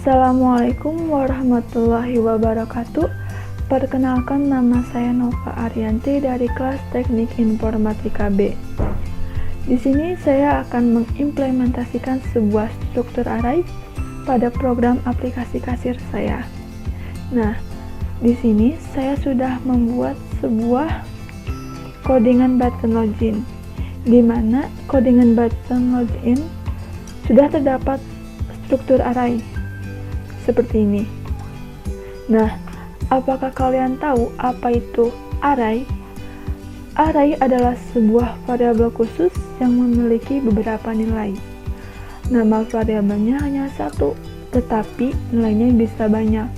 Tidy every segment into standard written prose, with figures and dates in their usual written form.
Assalamualaikum warahmatullahi wabarakatuh. Perkenalkan, nama saya Nova Arianti dari kelas Teknik Informatika B. Di sini saya akan mengimplementasikan sebuah struktur array pada program aplikasi kasir saya. Nah, di sini saya sudah membuat sebuah codingan button login, di mana codingan button login sudah terdapat struktur array seperti ini. Nah, apakah kalian tahu apa itu array? Array adalah sebuah variabel khusus yang memiliki beberapa nilai. Nama variabelnya hanya satu, tetapi nilainya bisa banyak.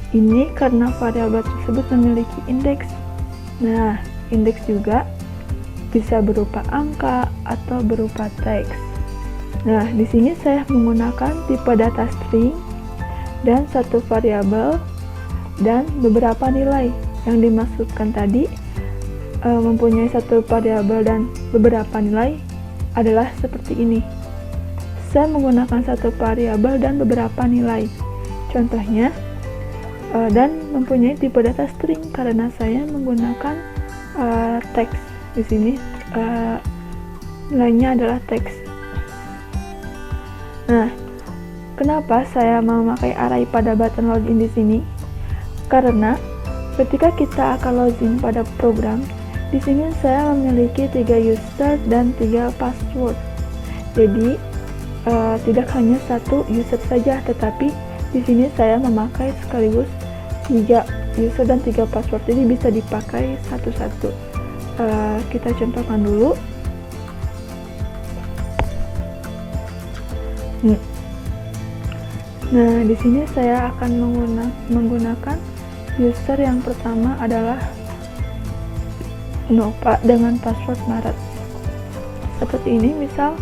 Ini karena variabel tersebut memiliki indeks. Nah, indeks juga bisa berupa angka atau berupa teks. Nah, di sini saya menggunakan tipe data string dan satu variabel dan beberapa nilai. Yang dimaksudkan tadi mempunyai satu variabel dan beberapa nilai adalah seperti ini. Saya menggunakan satu variabel dan beberapa nilai. Contohnya, dan mempunyai tipe data string karena saya menggunakan teks. Di sini nilainya adalah teks. Nah, kenapa saya memakai array pada button login di sini? Karena ketika kita akan login pada program, di sini saya memiliki 3 user dan 3 password. Jadi tidak hanya satu user saja, tetapi di sini saya memakai sekaligus 3 user dan 3 password. Jadi bisa dipakai satu-satu. Kita contohkan dulu. Nah, di sini saya akan menggunakan user yang pertama adalah Nova dengan password Maret. Seperti ini, misal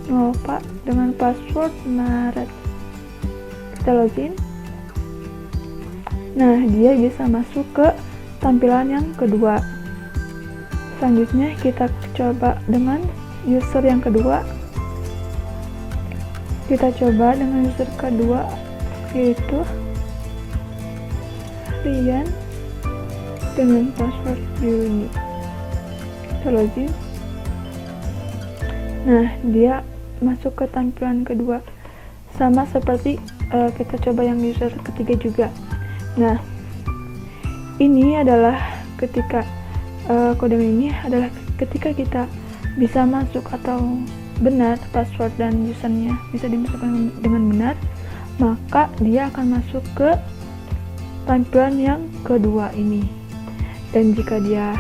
Nova dengan password Maret. Kita login. Nah, dia bisa masuk ke tampilan yang kedua. Selanjutnya kita coba dengan user yang kedua. Kita coba dengan user kedua, yaitu Rian dengan password Yuni. Kita login. Nah, dia masuk ke tampilan kedua, sama seperti kita coba yang user ketiga juga. Nah, ini adalah ketika codingan ini adalah ketika kita bisa masuk atau benar password dan usernya bisa dimasukkan dengan benar, maka dia akan masuk ke tampilan yang kedua ini. Dan jika dia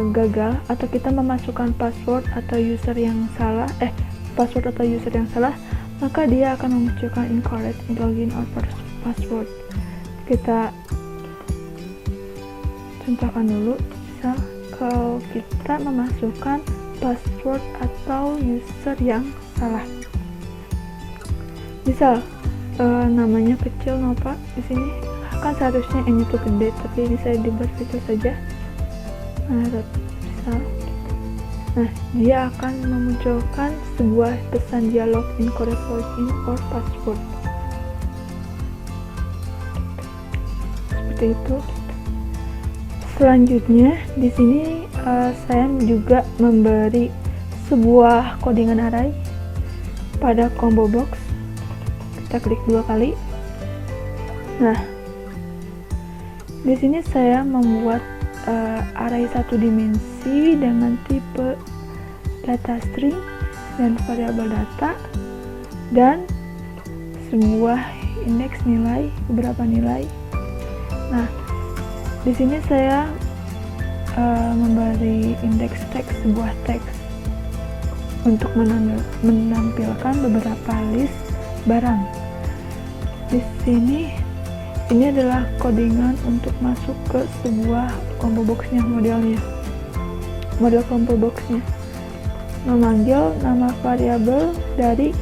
gagal atau kita memasukkan password atau user yang salah, maka dia akan memunculkan incorrect login or password. Kita contohkan dulu. Misal kalau kita memasukkan password atau user yang salah, misal namanya kecil Nova, di sini kan seharusnya n itu gede, tapi ini saya dibuat kecil saja. Misal, nah, dia akan memunculkan sebuah pesan dialog incorrect login or password. Seperti itu. Selanjutnya di sini saya juga memberi sebuah codingan array pada combo box. Kita klik 2 kali. Nah, di sini saya membuat array satu dimensi dengan tipe data string dan variabel data dan sebuah indeks nilai, beberapa nilai. Nah, di sini saya memberi indeks teks, sebuah teks untuk menampilkan beberapa list barang. Di sini ini adalah codingan untuk masuk ke sebuah combo boxnya, model combo boxnya, memanggil nama variabel dari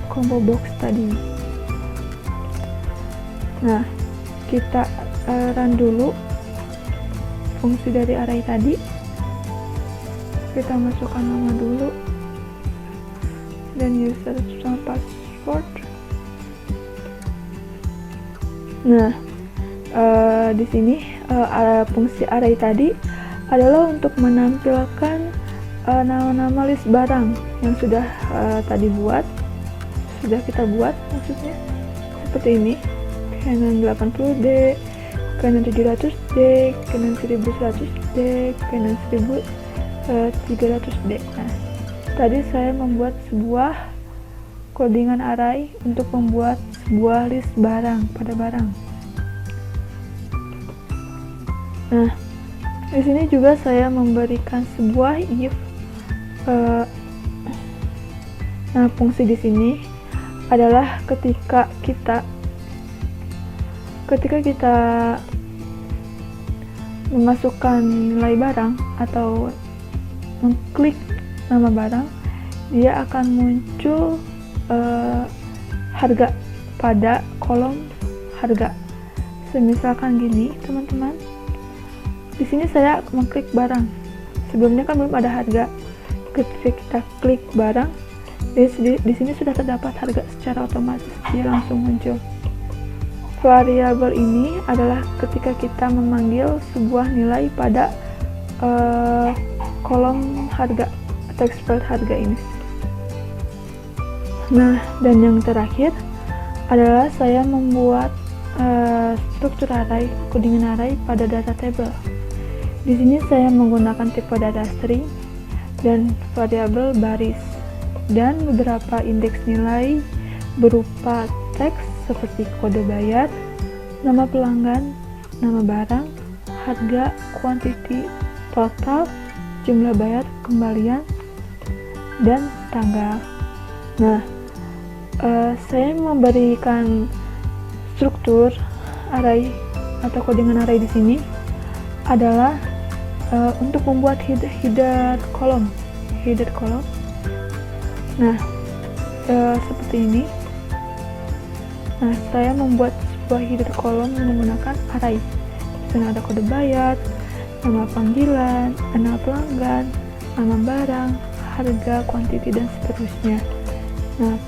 combo box tadi. Nah, kita run dulu fungsi dari array tadi. Kita masukkan nama dulu dan user sama password. Nah, di sini fungsi array tadi adalah untuk menampilkan nama-nama list barang yang sudah kita buat maksudnya, seperti ini: Canon 80D, Canon 700D, Canon 1100D, Canon 1300D. Nah, tadi saya membuat sebuah codingan array untuk membuat sebuah list barang pada barang. Nah, di sini juga saya memberikan sebuah if. Nah, fungsi di sini adalah ketika kita memasukkan nilai barang atau mengklik nama barang, dia akan muncul harga pada kolom harga. Semisalkan gini, teman-teman. Di sini saya mengklik barang. Sebelumnya kan belum ada harga. Ketika kita klik barang, di sini sudah terdapat harga secara otomatis, dia langsung muncul. Variabel ini adalah ketika kita memanggil sebuah nilai pada kolom harga atau expert harga ini. Nah, dan yang terakhir adalah saya membuat struktur array, codingan array pada data table. Di sini saya menggunakan tipe data string dan variabel baris dan beberapa indeks nilai berupa teks seperti kode bayar, nama pelanggan, nama barang, harga, quantity, total, jumlah bayar, kembalian, dan tanggal. Nah, saya memberikan struktur array atau codingan array di sini adalah untuk membuat header kolom. Nah, seperti ini. Nah, saya membuat sebuah header kolom menggunakan array. Di sana ada kode bayar, nama panggilan, nama pelanggan, nama barang, harga, quantity, dan seterusnya. Nah,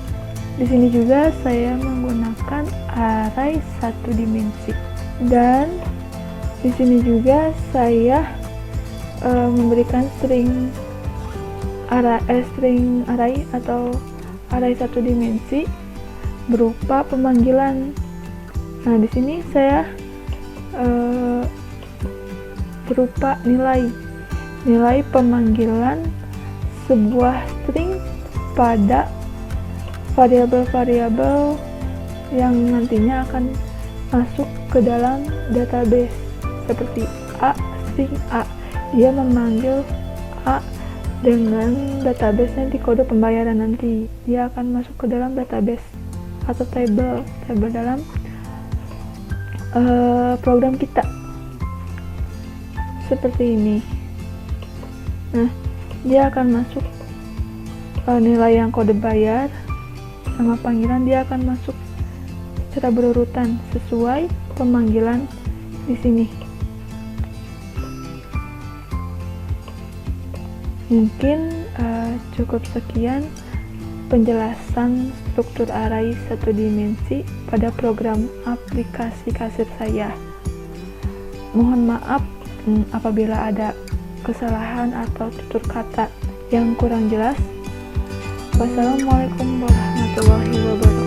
di sini juga saya menggunakan array satu dimensi. Dan di sini juga saya memberikan string array atau array satu dimensi berupa pemanggilan. Nah, di sini saya berupa nilai pemanggilan sebuah string pada variabel-variabel yang nantinya akan masuk ke dalam database, seperti A, string A. Dia memanggil A dengan database-nya di kode pembayaran nanti. Dia akan masuk ke dalam database atau table dalam program kita. Seperti ini. Nah, dia akan masuk nilai yang kode bayar sama panggilan, dia akan masuk secara berurutan sesuai pemanggilan di sini. Mungkin cukup sekian penjelasan struktur array satu dimensi pada program aplikasi kasir saya. Mohon maaf apabila ada kesalahan atau tutur kata yang kurang jelas. Wassalamualaikum warahmatullahi wabarakatuh.